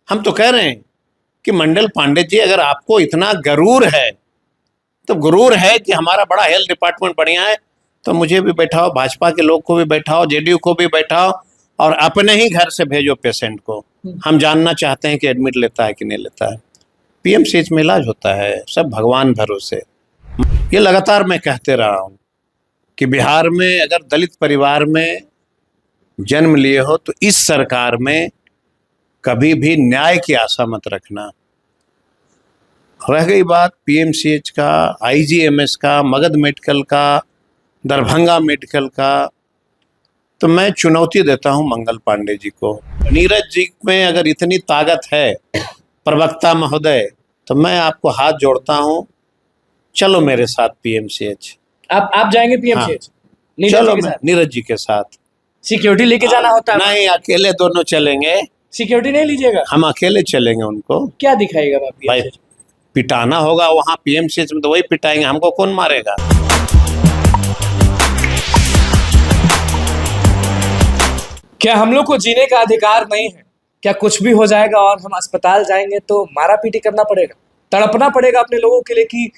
हम तो कह रहे हैं कि मंडल पांडे जी, अगर आपको इतना गरूर है, तो गुरूर है कि हमारा बड़ा हेल्थ डिपार्टमेंट बढ़िया है, तो मुझे भी बैठाओ, भाजपा के लोग को भी बैठाओ, जेडीयू को भी बैठाओ और अपने ही घर से भेजो पेशेंट को। हम जानना चाहते हैं कि एडमिट लेता है कि नहीं लेता है। पीएमसीएच में इलाज होता है, सब भगवान भरोसे। ये लगातार मैं कहते रहा हूँ कि बिहार में अगर दलित परिवार में जन्म लिए हो तो इस सरकार में कभी भी न्याय की आशा मत रखना। रह गई बात पीएमसीएच का, आईजीएमएस का, मगध मेडिकल का, दरभंगा मेडिकल का, तो मैं चुनौती देता हूं मंगल पांडे जी को। नीरज जी में अगर इतनी ताकत है प्रवक्ता महोदय, तो मैं आपको हाथ जोड़ता हूं, चलो मेरे साथ पीएमसीएच। आप जाएंगे पीएमसीएच? हाँ, चलो नीरज जी के साथ। सिक्योरिटी लेके जाना होता है? नहीं, अकेले दोनों चलेंगे। सिक्योरिटी नहीं लीजिएगा? हम अकेले चलेंगे। उनको क्या दिखाएगा भाई? पिटाना होगा वहां पीएमसीएच में, तो वही पिटाएंगे, हमको कौन मारेगा। क्या हम लोग को जीने का अधिकार नहीं है? क्या कुछ भी हो जाएगा और हम अस्पताल जाएंगे तो मारा पीटी करना पड़ेगा, तड़पना पड़ेगा अपने लोगों के लिए कि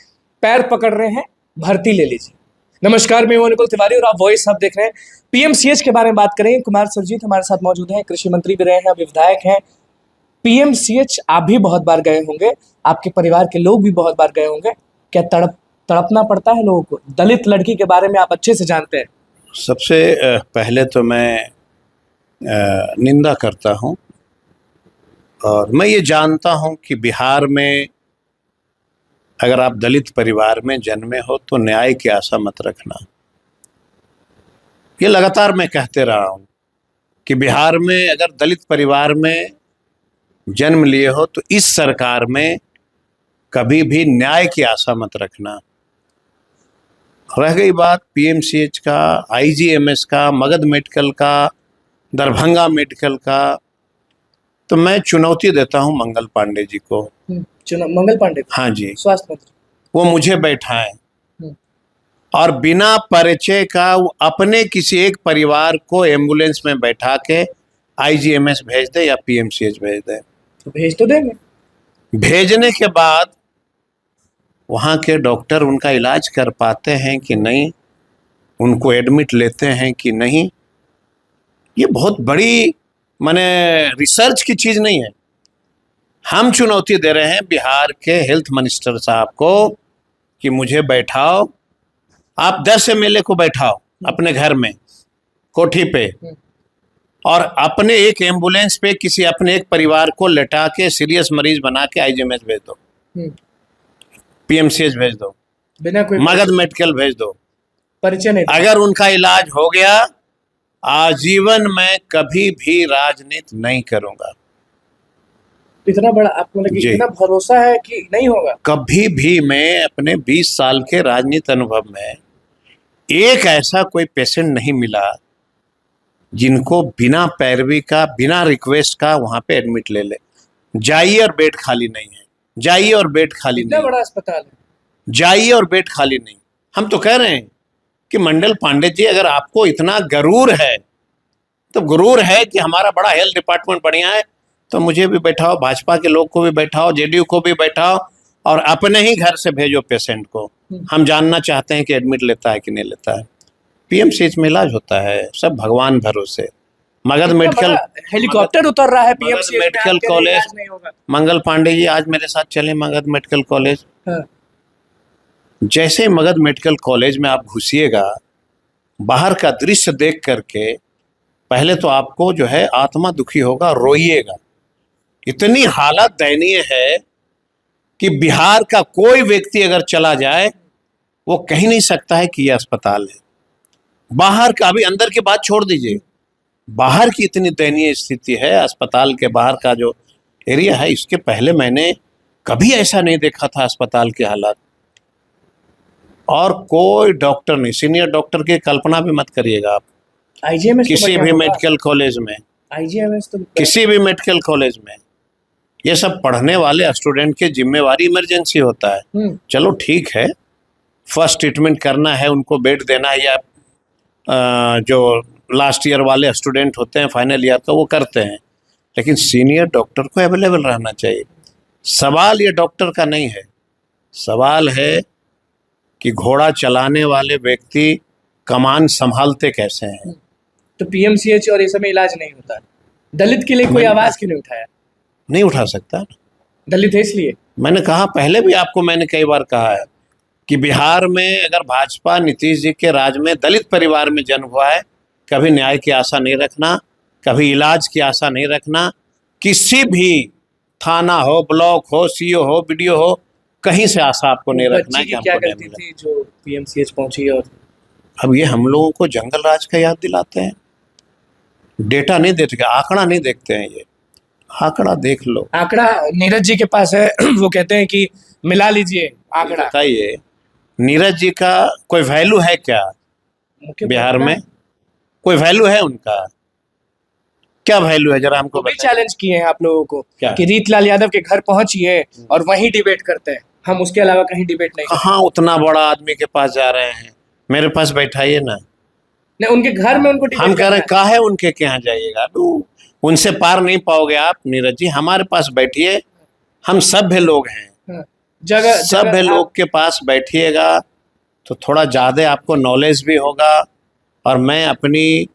पैर पकड़ रहे हैं, भर्ती ले लीजिए। नमस्कार, मैं हूं निकुल तिवारी और आप वॉइस हब देख रहे हैं। पीएमसीएच के बारे में बात करें, कुमार सुरजीत हमारे साथ मौजूद हैं, कृषि मंत्री भी रहे हैं, अभी विधायक हैं। पीएमसीएच आप भी बहुत बार गए होंगे, आपके परिवार के लोग भी बहुत बार गए होंगे। क्या तड़पना पड़ता है लोगों को? दलित लड़की के बारे में आप अच्छे से जानते हैं। सबसे पहले तो मैं निंदा करता हूं, और मैं ये जानता हूं कि बिहार में अगर आप दलित परिवार में जन्मे हो तो न्याय की आशा मत रखना। ये लगातार मैं कहते रहा हूं कि बिहार में अगर दलित परिवार में जन्म लिए हो तो इस सरकार में कभी भी न्याय की आशा मत रखना। रह गई बात पीएमसीएच का, आईजीएमएस का, मगध मेडिकल का, दरभंगा मेडिकल का, तो मैं चुनौती देता हूं मंगल पांडे जी को। मंगल पांडे? हाँ जी, स्वास्थ्य मंत्री। वो मुझे बैठाएं और बिना परिचय का वो अपने किसी एक परिवार को एम्बुलेंस में बैठा के आईजीएमएस भेज दे या पीएमसीएच भेज दे। तो भेज तो देंगे। भेजने के बाद वहाँ के डॉक्टर उनका इलाज कर पाते हैं कि नहीं, उनको एडमिट लेते हैं कि नहीं, ये बहुत बड़ी माने रिसर्च की चीज नहीं है। हम चुनौती दे रहे हैं बिहार के हेल्थ मिनिस्टर साहब को कि मुझे बैठाओ, आप 10 एमएलए को बैठाओ अपने घर में कोठी पे, और अपने एक एम्बुलेंस पे किसी अपने एक परिवार को लेटा के सीरियस मरीज बना के आईजीएमएस भेज दो, पीएमसीएच भेज दो, बिना कोई मगध मेडिकल भेज दो, परिचय नहीं। अगर उनका इलाज हो गया, आजीवन मैं कभी भी राजनीति नहीं करूंगा। इतना बड़ा आपको इतना भरोसा है कि नहीं होगा? कभी भी मैं अपने 20 साल के राजनीति अनुभव में एक ऐसा कोई पेशेंट नहीं मिला जिनको बिना पैरवी का, बिना रिक्वेस्ट का वहां पे एडमिट ले ले। जाइए और बेड खाली नहीं है, जाइए और बेड खाली नहीं। बड़ा अस्पताल है, जाइए और बेड खाली नहीं। हम तो कह रहे हैं कि मंडल पांडे जी, अगर आपको इतना गरूर है, तो गुरूर है कि हमारा बड़ा हेल्थ डिपार्टमेंट बढ़िया है, तो मुझे भी बैठाओ, भाजपा के लोग को भी बैठाओ, जेडीयू को भी बैठाओ और अपने ही घर से भेजो पेशेंट को। हम जानना चाहते हैं कि एडमिट लेता है कि नहीं लेता है। पीएमसीएच में इलाज होता है, सब भगवान भरोसे। मगध मेडिकल हेलीकॉप्टर उतर रहा है PMCH medical college. Mangal Pandey ji आज मेरे साथ चले मगध मेडिकल कॉलेज। जैसे ही मगध मेडिकल कॉलेज में आप घुसिएगा, बाहर का दृश्य देख करके पहले तो आपको जो है आत्मा दुखी होगा, रोइएगा। इतनी हालत दयनीय है कि बिहार का कोई व्यक्ति अगर चला जाए वो कह नहीं सकता है कि यह अस्पताल है। बाहर का, अभी अंदर की बात छोड़ दीजिए, बाहर की इतनी दयनीय स्थिति है। अस्पताल के बाहर का जो एरिया है, इसके पहले मैंने कभी ऐसा नहीं देखा था अस्पताल की हालत। और कोई डॉक्टर नहीं, सीनियर डॉक्टर की कल्पना भी मत करिएगा आप किसी भी मेडिकल कॉलेज में, किसी भी मेडिकल कॉलेज में। ये सब पढ़ने वाले स्टूडेंट की जिम्मेवारी इमरजेंसी होता है। चलो ठीक है, फर्स्ट ट्रीटमेंट करना है, उनको बेड देना है, या जो लास्ट ईयर वाले स्टूडेंट होते हैं फाइनल ईयर का, वो करते हैं। लेकिन सीनियर डॉक्टर को अवेलेबल रहना चाहिए। सवाल ये डॉक्टर का नहीं है, सवाल है कि घोड़ा चलाने वाले व्यक्ति कमान संभालते कैसे हैं। तो पीएमसीएच और इस समय इलाज नहीं होता है, दलित के लिए कोई आवाज क्यों नहीं उठाया? नहीं उठा सकता, दलित है इसलिए। मैंने कहा पहले भी आपको, मैंने कई बार कहा है कि बिहार में अगर भाजपा नीतीश जी के राज में दलित परिवार में जन्म हुआ है, कभी न्याय की आशा नहीं रखना, कभी इलाज की आशा नहीं रखना। किसी भी थाना हो, ब्लॉक हो, सीओ हो, बीडीओ हो, कहीं से आशा आपको नहीं रखना बच्ची है की कि क्या हमको न्याय गलती मिले। थी जो पीएमसीएच पहुंची? और अब ये हम लोगों को जंगल राज का याद दिलाते हैं, डेटा नहीं देखते, आंकड़ा नहीं देखते हैं। ये आंकड़ा देख लो। आंकड़ा नीरज जी के पास है वो कहते हैं कि मिला लीजिए आंकड़ा। बताइए, नीरज जी का कोई वैल्यू है क्या बिहार में? कोई वैल्यू है उनका? क्या वैल्यू है जरा हमको वो भी बताइए। चैलेंज किए हैं आप लोगों को क्या? कि रीतलाल यादव के घर पहुंचिए और वहीं डिबेट करते हैं, हम उसके अलावा कहीं डिबेट नहीं करते। कहाँ उतना बड़ा आदमी के पास जा रहे हैं? मेरे पास बैठाइए ना। नहीं, उनके घर में उनको डिबेट हम कह करना रहे है। काहे उनके के यहाँ जाइएगा? उनसे पार नहीं पाओगे आप नीरज जी, हमारे पास बैठिए। हम सभ्य लोग हैं, हाँ, जगह सभ्य लोग के पास बैठिएगा तो थोड़ा ज़्यादा आपको नॉलेज भी होगा। और मैं अपनी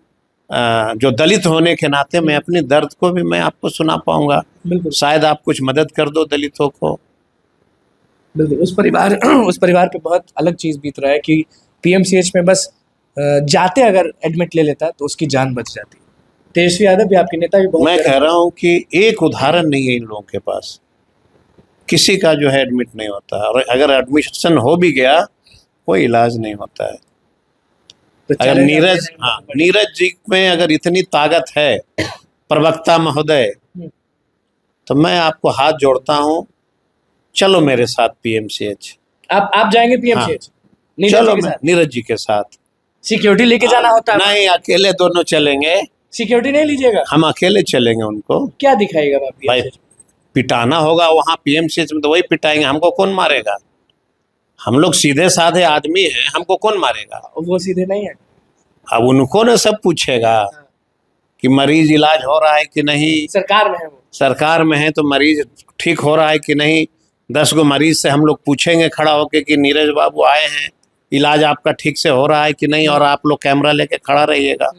जो दलित होने के नाते मैं अपनी दर्द को भी मैं आपको सुना पाऊंगा। बिल्कुल शायद आप कुछ मदद कर दो दलितों को। बिल्कुल। उस परिवार पे बहुत अलग चीज बीत रहा है कि पीएमसीएच में बस जाते अगर एडमिट ले लेता तो उसकी जान बच जाती। तेजस्वी यादव भी आपके नेता भी बहुत मैं गर्व- कह रहा हूं कि एक उदाहरण नहीं है इन लोगों के पास, किसी का जो है एडमिट नहीं होता। और अगर एडमिशन हो भी गया कोई इलाज नहीं होता है। तो अगर चैलेंज नीरज, आपने नहीं हाँ, पकड़ा। नीरज जी में अगर इतनी ताकत है, प्रवक्ता महोदय, तो मैं आपको हाथ जोड़ता हूं, चलो मेरे साथ पीएमसीएच। आप जाएंगे पीएमसीएच चलो मैं नीरज जी के साथ। सिक्योरिटी लेके जाना होता है? नहीं, अकेले दोनों चलेंगे, सिक्योरिटी नहीं लीजिएगा? हम अकेले चलेंगे। उनको क्या दिखाएगा भाई पिटाना होगा वहां पीएमसीएच में तो वही पिटाएंगे, हमको कौन मारेगा? हम लोग सीधे साधे आदमी हैं, हमको कौन मारेगा? वो सीधे नहीं है। अब उनको ना सब पूछेगा कि मरीज इलाज हो रहा है कि नहीं, सरकार में है वो। सरकार में है तो मरीज ठीक हो रहा है कि नहीं। 10 गो मरीज से हम लोग पूछेंगे खड़ा होके कि नीरज बाबू आए हैं, इलाज आपका ठीक से हो रहा है कि नहीं, और आप लोग कैमरा लेके खड़ा रहिएगा।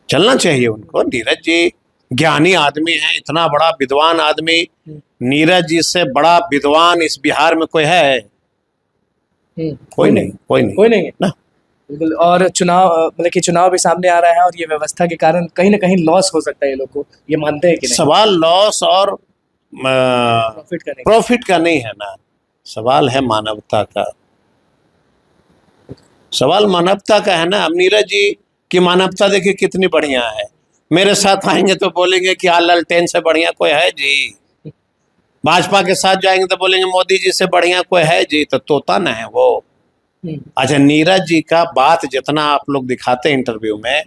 चलना चाहिए उनको। नीरज जी ज्ञानी आदमी हैं, इतना बड़ा विद्वान आदमी। नीरज जी से बड़ा विद्वान इस बिहार में कोई है? कोई नहीं, कोई नहीं, कोई नहीं है ना। बिल्कुल। और चुनाव मतलब कि चुनाव भी सामने आ रहा है और ये व्यवस्था के कारण कहीं ना कहीं लॉस हो सकता है। ये लोग को ये मानते हैं कि नहीं? सवाल लॉस और प्रॉफिट का नहीं। प्रॉफिट का नहीं है ना, सवाल है मानवता का। सवाल मानवता का है ना। अब नीरज जी की मानवता देखिए कितनी बढ़िया है। मेरे साथ आएंगे तो बोलेंगे कि लालटेन से बढ़िया कोई है जी। भाजपा के साथ जाएंगे तो बोलेंगे मोदी जी से बढ़िया कोई है जी। तो तोता न है वो। अच्छा, नीरज जी का बात जितना आप लोग दिखाते हैं इंटरव्यू में,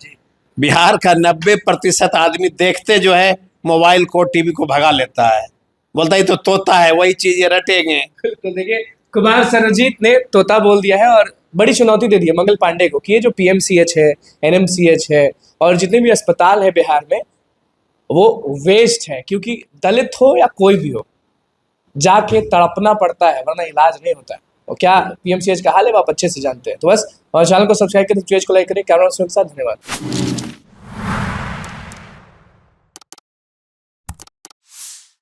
बिहार का 90% आदमी देखते जो है मोबाइल को, टीवी को भगा लेता है, बोलता है तो तोता है, वही चीज ये रटेंगे। तो देखिए, कुमार सर्वजीत ने तोता बोल दिया है और बड़ी चुनौती दे दी है मंगल पांडे को कि ये जो पीएमसीएच है, एनएमसीएच है और जितने भी अस्पताल है बिहार में, वो वेस्ट है। क्योंकि दलित हो या कोई भी हो, जाके तड़पना पड़ता है वरना इलाज नहीं होता है। और क्या पीएमसीएच का हाल है वो आप अच्छे से जानते हैं। तो बस, और चैनल को सब्सक्राइब करें, पेज को लाइक करें। कैमरा के साथ धन्यवाद।